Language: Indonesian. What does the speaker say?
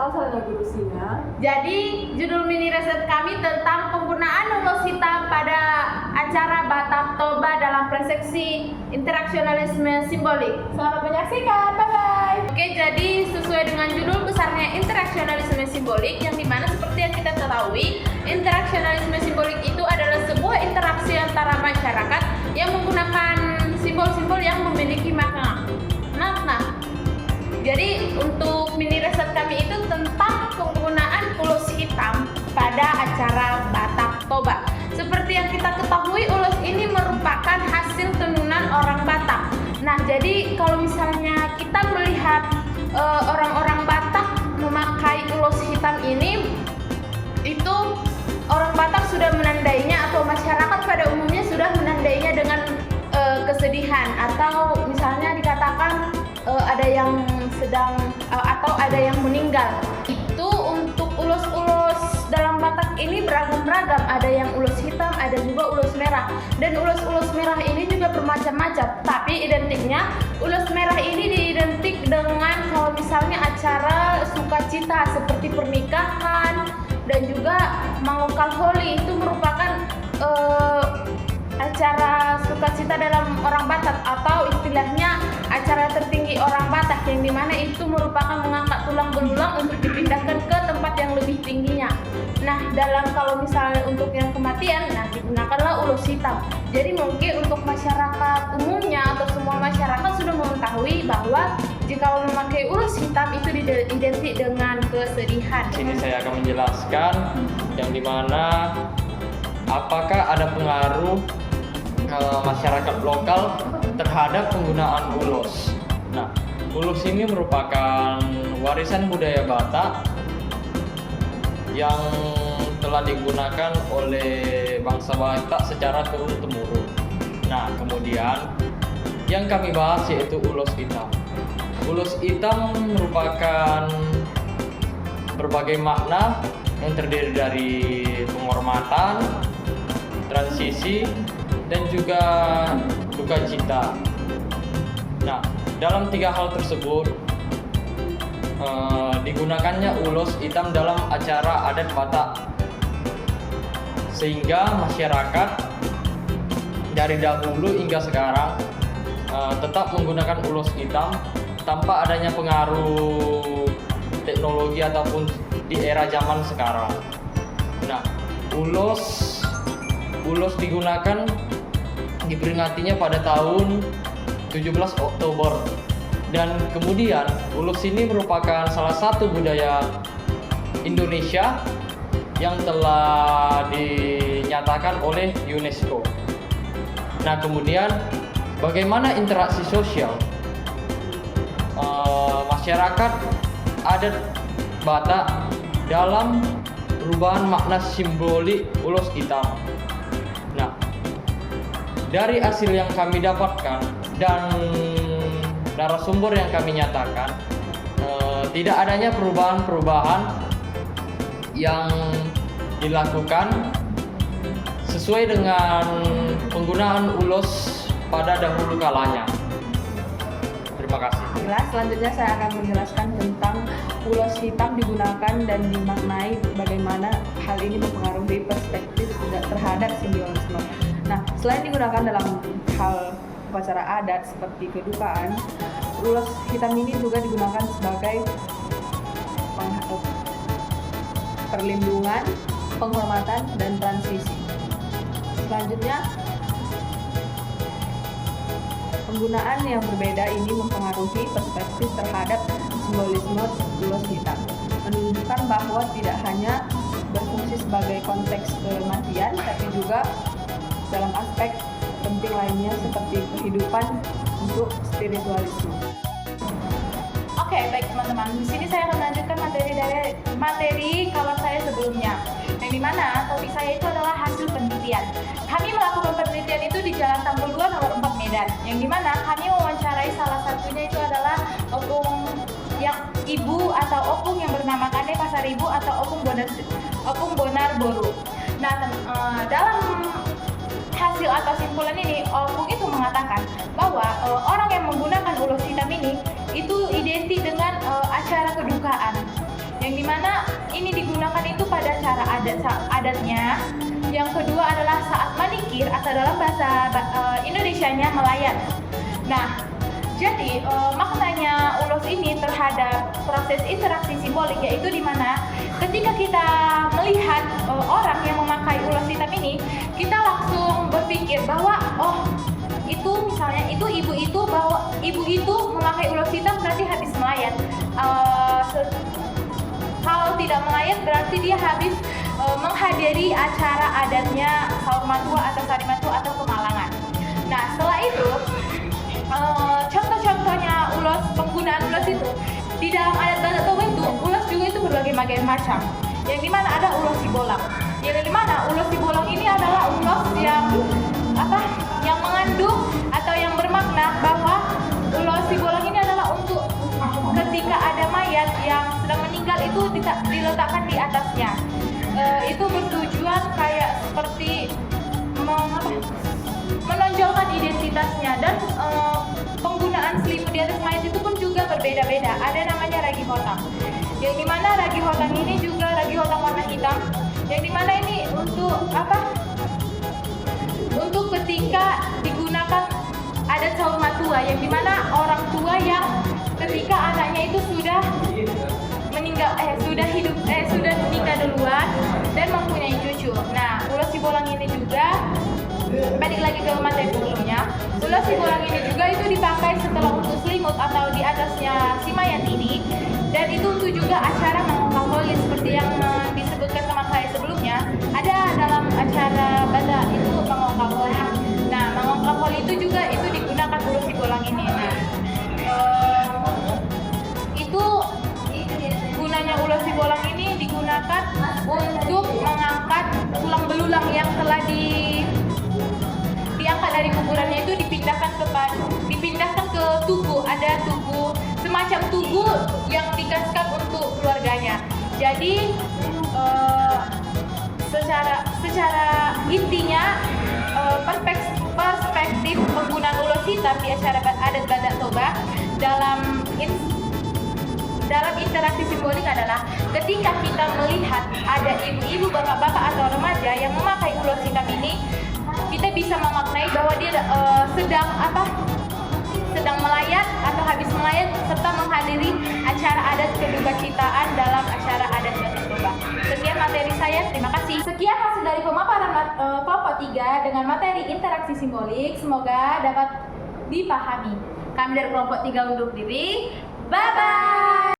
asalnya gurusinya? Jadi judul mini riset kami tentang penggunaan ulos hitam pada acara Batak Toba dalam preseksi interaksionalisme simbolik. Selamat menyaksikan, bye-bye! Oke, jadi sesuai dengan judul besarnya interaksionalisme simbolik, yang dimana seperti yang kita ketahui, interaksionalisme simbolik itu adalah sebuah interaksi antara masyarakat yang menggunakan simbol-simbol yang memiliki makna. Jadi untuk mini riset kami itu tentang penggunaan ulos hitam pada acara Batak Toba. Seperti yang kita ketahui, ulos ini merupakan hasil tenunan orang Batak. Nah, jadi kalau misalnya kita melihat orang-orang Batak memakai ulos hitam ini, itu orang Batak sudah menandainya, atau masyarakat pada umumnya sudah menandainya dengan kesedihan, atau misalnya dikatakan ada yang sedang atau ada yang meninggal. Itu untuk ulos-ulos dalam Batak ini beragam-ragam. Ada yang ulos hitam, ada juga ulos merah. Dan ulos-ulos merah ini juga bermacam-macam. Tapi identiknya ulos merah ini diidentik dengan kalau misalnya acara sukacita seperti pernikahan dan juga Mangokal Holi, itu merupakan acara sukacita dalam orang Batak, atau istilahnya acara tertinggi orang Batak, yang dimana itu merupakan mengangkat tulang belulang untuk dipindahkan ke tempat yang lebih tingginya. Nah, dalam kalau misalnya untuk yang kematian, nah digunakanlah ulos hitam. Jadi mungkin untuk masyarakat umumnya atau semua masyarakat sudah mengetahui bahwa jika memakai ulos hitam itu identik dengan kesedihan. Sini saya akan menjelaskan yang dimana apakah ada pengaruh masyarakat lokal terhadap penggunaan ulos. Nah, ulos ini merupakan warisan budaya Batak yang telah digunakan oleh bangsa Batak secara turun-temurun. Nah, kemudian yang kami bahas yaitu ulos hitam. Ulos hitam merupakan berbagai makna yang terdiri dari penghormatan, transisi, dan juga duka cita. Nah, dalam tiga hal tersebut digunakannya ulos hitam dalam acara adat Batak, sehingga masyarakat dari dahulu hingga sekarang tetap menggunakan ulos hitam tanpa adanya pengaruh teknologi ataupun di era zaman sekarang. Nah, ulos digunakan diperingatinya pada tahun 17 Oktober, dan kemudian ulos ini merupakan salah satu budaya Indonesia yang telah dinyatakan oleh UNESCO. Nah, kemudian bagaimana interaksi sosial masyarakat adat Batak dalam perubahan makna simbolik ulos hitam. Nah, dari hasil yang kami dapatkan dan narasumber yang kami nyatakan, tidak adanya perubahan-perubahan yang dilakukan sesuai dengan penggunaan ulos pada dahulu kalanya. Terima kasih. Jelas, selanjutnya saya akan menjelaskan tentang ulos hitam digunakan dan dimaknai bagaimana hal ini mempengaruhi perspektif terhadap simbiolisme. Nah, selain digunakan dalam hal upacara adat seperti kedukaan, ulos hitam ini juga digunakan sebagai perlindungan, penghormatan, dan transisi. Selanjutnya, penggunaan yang berbeda ini mempengaruhi perspektif terhadap simbolisme ulos hitam, menunjukkan bahwa tidak hanya berfungsi sebagai konteks kematian, tapi juga dalam aspek penting lainnya seperti kehidupan untuk spiritualisme. Oke, baik teman-teman. Di sini saya akan melanjutkan materi kawan saya sebelumnya. Yang dimana topik saya itu adalah hasil penelitian. Kami melakukan penelitian itu di Jalan Tanggul 2 nomor 4 Medan. Yang dimana kami mewawancarai salah satunya itu adalah opung yang ibu atau opung yang bernama Kande Pasar Ibu atau opung Bonar Boru. Nah, dalam hasil atau simpulan ini, opung itu mengatakan bahwa orang yang menggunakan ulos hitam ini itu identik dengan acara kedukaan. yang dimana ini digunakan itu pada cara adatnya. Yang kedua adalah saat manikir atau dalam bahasa Indonesianya melayat. Nah, jadi maknanya ulos ini terhadap proses interaksi simbolik yaitu dimana ketika kita melihat orang yang memakai ulos hitam ini, kita langsung berpikir bahwa itu misalnya ibu itu memakai ulos hitam berarti habis melayat. Kalau tidak melayat berarti dia habis menghadiri acara adatnya sahur matua atau sari matua atau kemalangan. Nah, setelah itu contoh-contohnya penggunaan ulos itu di dalam adat Batak Toba itu ulos juga itu berbagai macam. Yang dimana ada ulos sibolang. Yang dimana ulos sibolang ini adalah ulos yang mengandung atau yang bermakna bahwa ulos sibolang ini adalah untuk ketika ada mayat yang sedang meninggal itu diletakkan di atasnya. Itu bertujuan kayak seperti menonjolkan identitasnya, dan penggunaan selimut di atas mayat itu pun juga berbeda-beda. Ada namanya ragi hotang, yang dimana ragi hotang ini juga ragi hotang warna hitam, yang dimana ini untuk ketika digunakan adat sahur matua, yang dimana orang tua yang ketika anaknya itu sudah meninggal, sudah nikah duluan dan mempunyai cucu. Nah, ulos sibolang ini juga balik lagi ke materi sebelumnya. Ulos sibolang ini juga itu dipakai setelah untuk selimut atau di atasnya si mayat ini, dan itu untuk juga acara mengongkang holy seperti yang disebutkan teman saya sebelumnya. Ada dalam acara Batak itu mengongkang holy. Nah, mengongkang holy itu juga itu digunakan ulos sibolang ini. Nah, itu gunanya ulos sibolang ini digunakan untuk mengangkat tulang belulang yang telah diangkat dari kuburannya, itu dipindahkan ke tugu. Ada tugu, semacam tugu yang dikasihkan untuk keluarganya. Jadi secara intinya perspektif penggunaan ulos hitam di acara adat Batak Toba dalam interaksi simbolik adalah ketika kita melihat ada ibu-ibu, bapak-bapak atau remaja yang memakai ulos hitam ini, kita bisa memaknai bahwa dia sedang melayat atau habis melayat serta menghadiri acara adat kedukacitaan dalam acara adat Batak Toba. Sekian materi saya, terima kasih. Sekian hasil dari pemaparan kelompok 3 dengan materi interaksi simbolik, semoga dapat dipahami. Kami dari kelompok 3 undur diri. Bye bye.